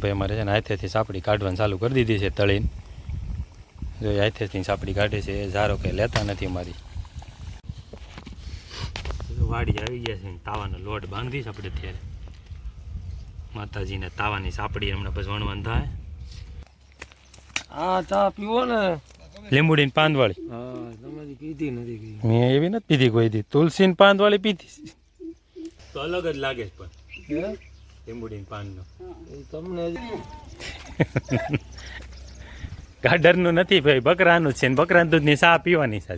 ભાઈ અમારે છે ને હાથેથી સાપડી કાઢવાની ચાલુ કરી દીધી છે તળીને. જો હાથેથી સાપડી કાઢે છે એ ઝારો કે લેતા નથી અમારી. વાડી આવી ગયા છે, તાવાનો લોટ બાંધીશ આપણે અત્યારે. માતાજીને તાવાની સાપડી હમણાં પછી વણવાનું થાય. આ ચા પીવો ને લીંબુડીની પાંદવાળી. હા, તમારી પીધી નથી. મેં એવી નથી પીધી કોઈ દી. તુલસીની પાંદવાળી પીધી તો અલગ જ લાગે છે પણ લીંબુડીની પાંદનો તમને ગાડરનું નથી ભાઈ, બકરાનું છે ને બકરાનું દૂધની ચા પીવાની છે.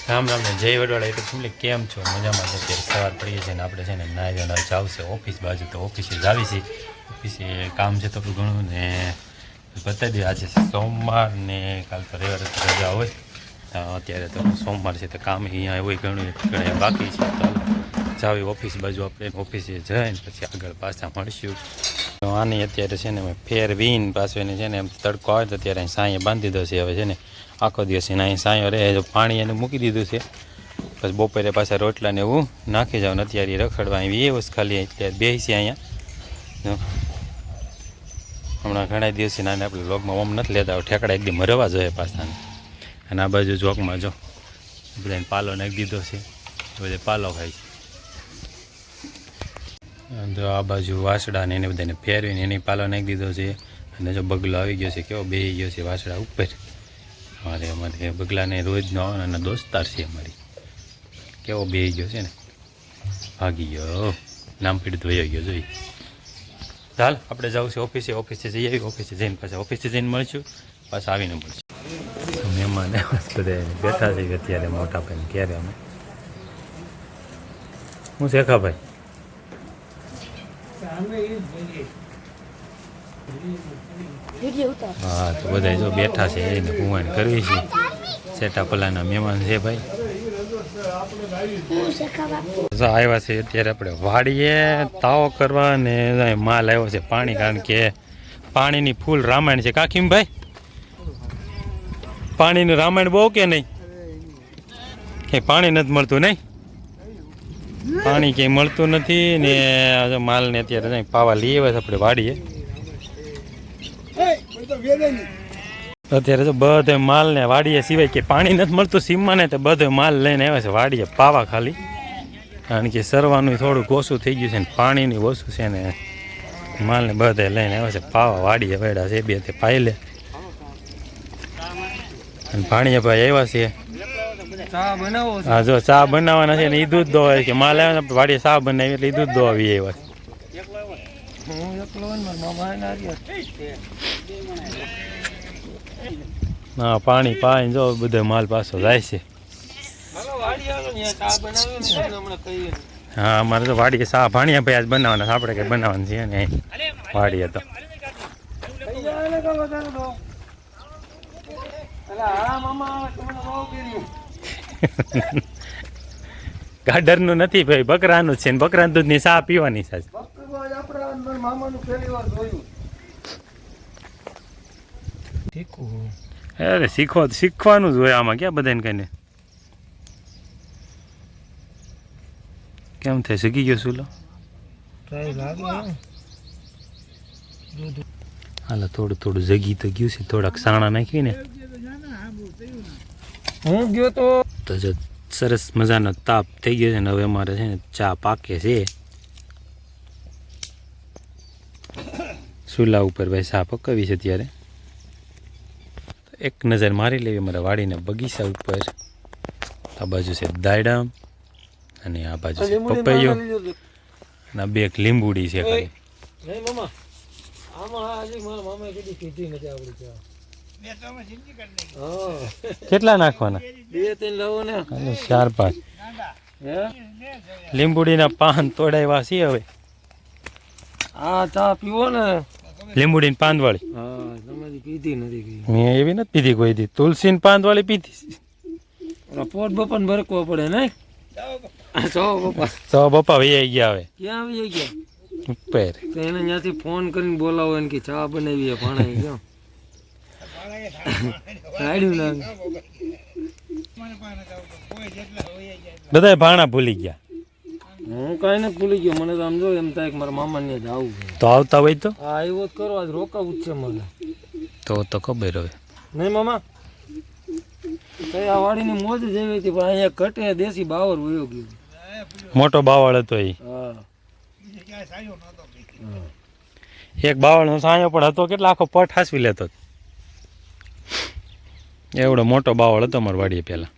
રામ રામ ને જય વડવાળા યુટ્યુબ ફેમિલી, કેમ છો? મજામાં છે? અત્યારે સવાર પડીએ છીએ ને આપણે છે ને નાઈ જાવશે ઓફિસ બાજુ. તો ઓફિસે જ આવી છે. ઓફિસે કામ છે તો ઘણું ને બતાવી દઈએ. આજે સોમવાર ને કાલ તો રવિવાર રજા હોય. અત્યારે તો સોમવાર છે તો કામ અહીંયા હોય ઘણું બાકી છે. તો જાવી ઓફિસ બાજુ આપણે ઓફિસે જઈને પછી આગળ પાછા મળશું. આની અત્યારે છે ને મેં ફેરવીને પાછું એને છે ને એમ તડકો આવે તો અત્યારે અહીં સાંયે બાંધી દીધો છે. હવે છે ને આખો દિવસ એને અહીં સાંયો રહે તો પાણી એને મૂકી દીધું છે. પછી બપોરે પાછા રોટલાને એવું નાખી જાવ ને અત્યારે રખડવા આવી એ વસ્તુ ખાલી અત્યારે બેસી અહીંયા. હમણાં ઘણા દિવસથી નાને આપણે લોગમાં ઓમ નથી લેતા, ઠેકડા એકદમ મરવા જોઈએ પાછા. અને આ બાજુ ચોકમાં જો બધાને પાલો નાખી દીધો છે, બધે પાલો ખાય છે. જો આ બાજુ વાસડા ને એને બધાને ફેરવીને એની પાલો નાખી દીધો છે. અને જો બગલો આવી ગયો છે, કેવો બેસી ગયો છે વાસડા ઉપર. અમારે બગલાને રોજનો આવવાના દોસ્તાર છે અમારી. કેવો બેસી ગયો છે ને, ભાગી ગયો, નામ પીડ્યું વયો ગયો જોઈ. ચાલ આપણે જવું છે ઓફિસે. ઓફિસે જઈ આવી, ઓફિસે જઈને પાછા ઓફિસે જઈને મળશું, પાછા આવીને મળશું. મહેમાન બધા બેઠા છે અત્યારે મોટા ભાઈને ક્યારે અમે. હું શેખા ભાઈ હા, તો બધા જો બેઠા છે એને કુવાણ કરવી છે. સેટા પલાના મહેમાન છે ભાઈ. આવ્યા છે અત્યારે આપણે વાડીએ તાવો કરવા ને માલ આવ્યો છે પાણી, કારણ કે પાણીની ફૂલ રામાયણ છે. કાકીમ ભાઈ પાણીનું રામાયણ બહુ કે નહીં? કે પાણી નથી મળતું? નહીં, પાણી ક્યાંય મળતું નથી ને માલ ને અત્યારે પાવા લઈ આવ્યા છે આપણે વાડીએ. અત્યારે તો બધો માલ ને વાડીએ સિવાય કે પાણી નથી મળતું સીમમાં ને, તો બધો માલ લઈને આવ્યા છે વાડીએ પાવા ખાલી. કારણ કે સરવાનું થોડુંક ઓછું થઈ ગયું છે ને પાણીની ઓછું છે ને માલ ને બધે લઈને આવ્યા છે પાવા વાડીએ વેડા છે. બે તે પાઈ લે અને પાણીએ ભાઈ આવ્યા છે. હા, જો ચા બનાવવાના છે ને એ દૂધ દોવાય કે માલ આવે ને વાડીએ ચા બનાવી એટલે એ દૂધ દોવાવી આવ્યા છે. હા, પાણી પાઈ જો બધો માલ પાછો જાય છે. હા, અમારે તો વાડીએ ચા ભાણિયા ભાઈ આજ બનાવવાના, આપણે કઈ બનાવવાનું છે ને વાડીએ તો. ગાડરનું નથી ભાઈ, બકરાનું છે ને બકરાનું દૂધની ચા પીવાની છે. અરે શીખવાનું જ હોય આમાં, ક્યાં બધાને કહીને કેમ થાય શીખી ગયો સુલો. હાલો થોડું થોડું જગી તો ગયું છે, થોડાક સાણા નાખીને હું ગયો તો જો સરસ મજાનો તાપ થઈ ગયો છે ને હવે અમારે છે ને ચા પાકે છે. ચૂલા ઉપર ભાઈ ચા પકાવી છે ત્યારે. એક નજર મારી લેવી અમારા વાડીને બગીચા ઉપર. આ બાજુ છે દાયડામ અને આ બાજુ છે પપૈયો અને આ બે એક લીંબુડી છે ખાલી. કેટલા નાખવાના? 4-5 લીંબુડીના પાન તોડાવ્યા છે. હવે આ ચા પીવો ને લીંબુડીની પાંદવાળી. હા, તમારી પીધી નથી. મેં એવી નથી પીધી કોઈ દી. તુલસીની પાંદવાળી પીધી. પોટ બપાને ભરકવો પડે નહીં. સો બપા વહી ગયા. હવે ક્યાં આવી ગયા? ઉપર તો એને ત્યાંથી ફોન કરીને બોલાવો એને કે ચા બનાવી ભાણા ક્યાં બધા ભાણા ભૂલી ગયા. હું કાંઈ નથી ભૂલી ગયો. મને તો આમ જો એમ થાય કે મારા મામાને જ આવું છે. તો આવતા હોય તો આ આવ્યો જ કરો, આજ રોકાવું જ છે મને. તો ખબર હવે. નહીં મામા, કઈ આ વાડીની મોજ જ એવી હતી, પણ અહીંયા કટે દેશી બાવર વયો ગયો. મોટો બાવળ હતો એ. હા, એક બાવળનો સાયો પણ હતો, કેટલા આખો પટ હાસવી લેતો. એવડો મોટો બાવળ હતો મારી વાડીએ પહેલાં.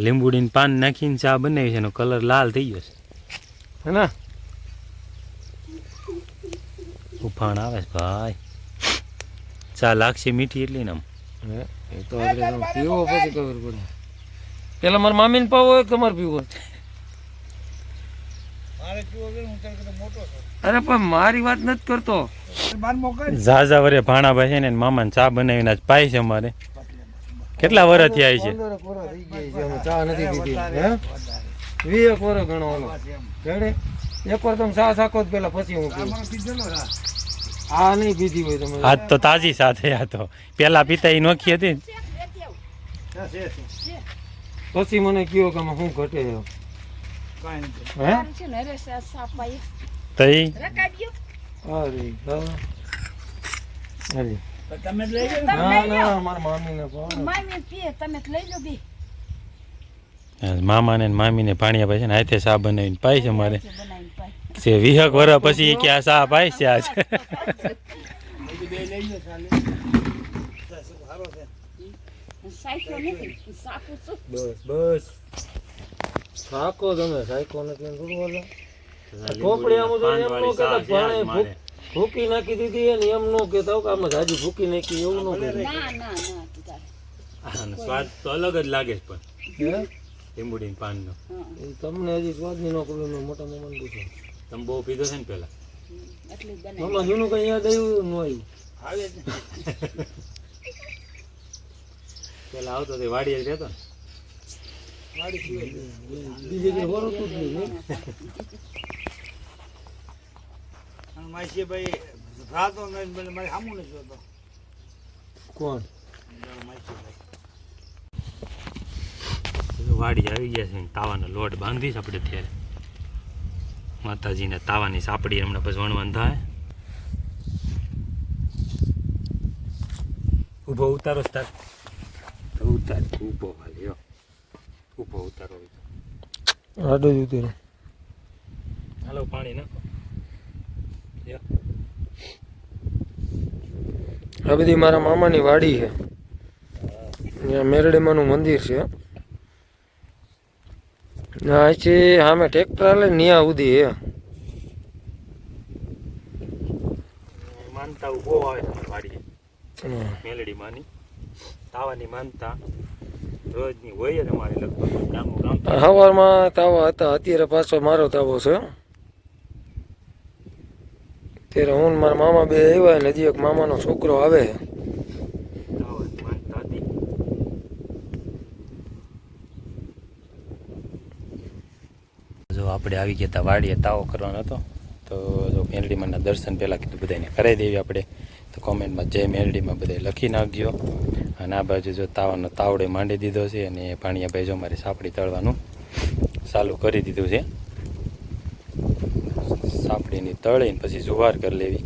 લીંબુડીને પાન નાખીને ચા બનાવી છે, એનો કલર લાલ થઈ ગયો છે. હે ને? ઉફાણ આવે છે ભાઈ. ચા લાગશે મીઠી એટલી ને આમ. એ તો આપણે પીવો પછી ખબર પડે. પેલા મારા મામીને પાવો હોય તમારે પીવો? અરે પણ મારી વાત નથી કરતો. ઝાઝા વરે ભાણાભાઈ છે ને એના મામાને ચા બનાવીને આજ પાય છે અમારે. કેટલા વર્ષ થયા છે? 15 વર્ષ થઈ ગયા છે અમે ચા નથી પીધી. હે 20 વર્ષ ગણો હાલો. રેડે એકવાર તમે ચા શાકો જ પેલા પછી હું પીવું. આ નહીં પીધી હોય તમે? આજ તો તાજી સાથે આ તો પેલા પીતા એ નોખી હતી ને. પછી મને કયો કે આમાં શું ઘટે છે. હે તઈ અરે હાલી. ના ના મારા મામીને પાવો. મામાને ને મામીને ભાણિયાભાઈ છે ને હાથે ચા બનાવીને પાય છે અમારે. તે 20 વર્ષ પછી કે આ ચા પાય છે આજ. બસ બસ સાકો તમે સાકો નથી એમ થોડું બોલો. ઠોકડી આમ તો એમ નો કહેતા પાણી ભૂકી નાખી દીધી અને એમ નો કહેતા કે આમાં જાજી ભૂકી નાખી એવું નો કહેતા. સ્વાદ તો અલગ જ લાગે છે પણ હે લીંબુડી પાનનો. એ તમને હજી સ્વાદ ની નો કર્યો મોટા મામાને પૂછો. તમે બહુ પીધો છે ને પેલા? મામા જૂનું કઈ યાદ આવ્યું ન આવ્યું? પેલા આવતો તે વાડીએ જ રહેતો ને. બીજે કઈ વરતું જ નહીં. કોણ? વાડી આવી ગયા છે, તાવાનો લોટ બાંધીશ આપણે અત્યારે. માતાજીને તાવાની સાપડી હમણાં પછી વણવાન થાય. ઊભો ઉતારો તાર. ઉતાર ઊભો ખાલી ઊભો ઉતારો. આડો જ ઉતર્યો. હાલો પાણી નાખો. આ બધી મારા મામાની વાડી છે. ત્યાં મેરડીમાનું મંદિર છે. ના છે સામે ટ્રેક્ટર હાલે ન્યા સુધી હે. માનતા બહુ આવે છે વાડીએ. મેલડી માની તાવાની માનતા રોજની હોય જ અમારે લગભગ ગામનું ગામ. સવારમાં તાવા હતા, અત્યારે પાછો મારો તાવો છે. ત્યારે હું ને મારા મામા બે આવ્યા ને હજી એક મામાનો છોકરો આવે. તાવાની માનતા હતી. જો આપણે આવી ગયા હતા વાડીએ તાવો કરવાનો હતો, તો જો મેલડીમાંના દર્શન પહેલાં કીધું બધાને કરાવી દેવી આપણે. તો કોમેન્ટમાં જય મેલડીમાં બધા લખી નાખજો. અને આ બાજુ જો તાવાનો તાવડે માંડી દીધો છે, અને ભાણિયાભાઈ જો મારી સાપડી તળવાનું ચાલુ કરી દીધું છે. સાપડીની તળીને પછી જુવાર કરી લેવી.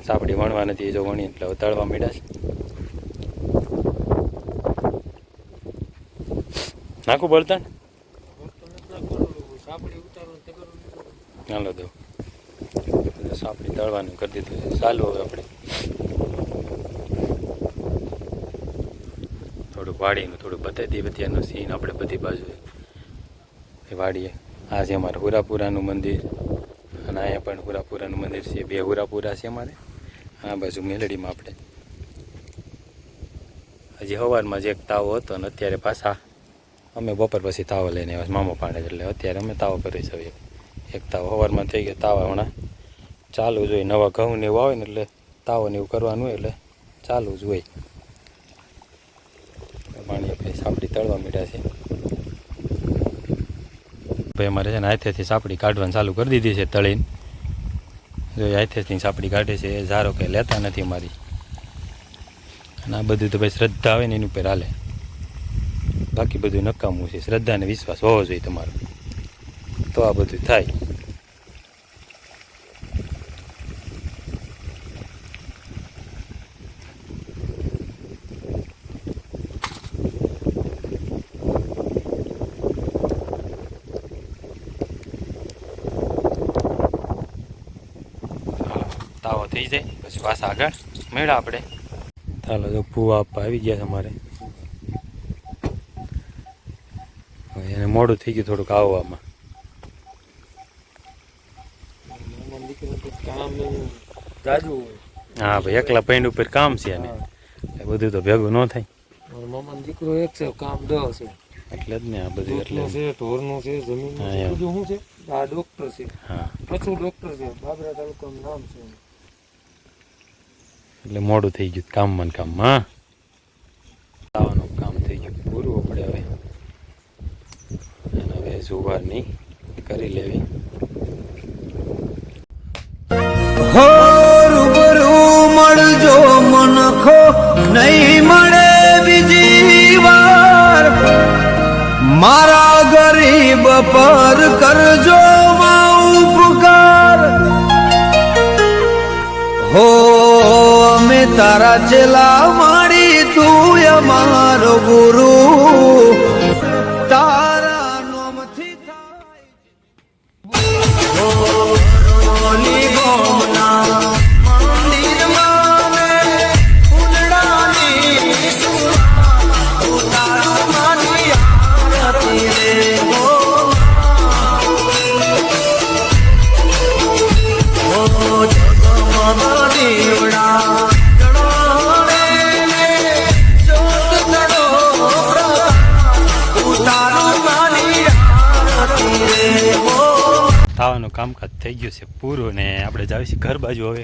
સાપડી વણવા નથી, જો વણી એટલે તળવા માંડ્યા છે. નાખું બળતણ ચાલો દો. સાપડી તળવાનું કરી દીધું છે. ચાલુ હવે આપણે થોડુંક વાડીનું થોડું બતાવી દઈએ. અત્યારનું સીન આપણે બધી બાજુ વાડીએ. આ છે અમારે હુરાપુરાનું મંદિર, અને અહીંયા પણ હુરાપુરાનું મંદિર છે. 2 હુરાપુરા છે અમારે. આ બાજુ મેલડીમાં આપણે હજી સવારમાં જ એક તાવો હતો, અને અત્યારે પાછા અમે બપોર પછી તાવો લઈને આવ્યા મામા પાડે, એટલે અત્યારે અમે તાવો કરી શકીએ. એક તાવો સવારમાં થઈ ગયો. તાવા હમણાં ચાલુ જ હોય. નવા ઘઉં ને એવું આવે ને એટલે તાવો ને એવું કરવાનું હોય એટલે ચાલુ જ હોય. પાણી આપણે સાપડી તળવા માંડ્યા છે. ભાઈ અમારે છે ને હાથેથી સાપડી કાઢવાનું ચાલુ કરી દીધી છે તળીને. જો હાથેથી સાપડી કાઢે છે. એ ઝારો કંઈ લેતા નથી અમારી. અને આ બધું તો ભાઈ શ્રદ્ધા હોય ને એની ઉપર હાલે. બાકી બધું નકામું છે. શ્રદ્ધા અને વિશ્વાસ હોવો જોઈએ તમારો. તો આ બધું થાય. તાવો થઈ જાય પછી પાછા આગળ મેળા આપણે. ચાલો જો ફૂવા આપવા આવી ગયા તમારે. એને મોડું થઈ ગયું થોડુંક આવવામાં. હા ભાઈ એકલા પૈંડ ઉપર કામ છે અને એ બધું તો ભેગું ન થાય. મામા દીકરો એક છે, કામ 10 છે. એટલે જ ને આ બધું એટલે છે, ઢોરનું છે, જમીનનું છે, બધું શું છે. આ ડોક્ટર છે, હા કચ્છું ડોક્ટર છે, બાબરા તાલુકાનું નામ છે. એટલે મોડું થઈ ગયું કામમાં ને કામમાં. આવવાનું કામ થઈ ગયું પૂરું આપણે હવે. અને હવે જુવારની કરી લેવી. હો રૂબરૂ મળજો મનખો નહીં મળે બીજી વાર મારા ગરીબ પર કરજો માં ઉપકાર હો અમે તારા ચેલા માડી તું અમારો ગુરુ તારા નોમથી થાય ઓલી ગોમના મંદિરમાં ને ફૂલડાની ઉતારું મારી આરતી રે ઓ જગમગા દીવડા જણાણે જોત તડો ઉતારું મારી આરતી રે તાવાનું કામકાજ થઈ ગયું છે પૂરું ને આપણે જાવી છીએ ઘર બાજુ હવે.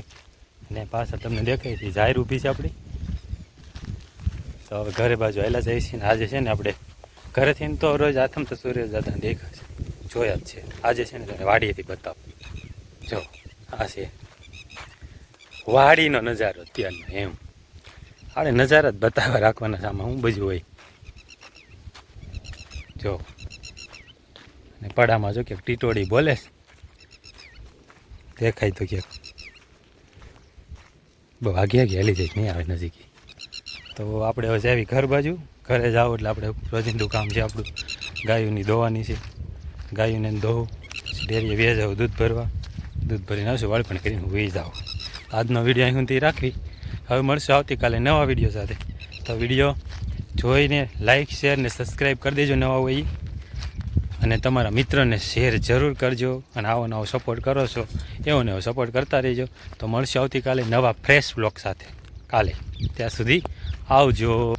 ને પાછળ તમને દેખાય છે જાહેર ઊભી છે આપણી. તો હવે ઘરે બાજુ આવેલા જઈએ છીએ ને આજે છે ને આપણે ઘરેથી તો રોજ આથમ તો સૂર્ય દાદા દેખાશે જોયા જ છે. આજે છે ને તને વાડીએથી બતાવ. જો આ છે વાડીનો નજારો અત્યારનો એમ. આપણે નજારા જ બતાવવા રાખવાના સામે હું બધું હોય. જો ને પડામાં જો ક્યાંક ટીટોડી બોલે દેખાય તો ક્યાંક બહુ આગે હેલી જાય નહીં આવે નજીક. તો આપણે હવે જાવી ઘર બાજુ. ઘરે જાઓ એટલે આપણે રોજિંદું કામ છે આપણું. ગાયોની દોવાની છે, ગાયોને દોવું, ડેરીએ વે જાવ દૂધ ભરવા. દૂધ ભરીને આવશું વાળ પણ કરીને વી જાઓ. આજનો વિડીયો અહીં સુધી રાખવી. હવે મળશું આવતીકાલે નવા વિડીયો સાથે. તો વિડીયો જોઈને લાઇક શેર ને સબસ્ક્રાઈબ કરી દેજો નવા હોય. અને તમારા મિત્રોને શેર જરૂર કરજો. અને આવો નવો સપોર્ટ કરો છો એવો ને એવો સપોર્ટ કરતા રહેજો. તો મળશે આવતીકાલે નવા ફ્રેશ બ્લોગ સાથે કાલે. ત્યાં સુધી આવજો.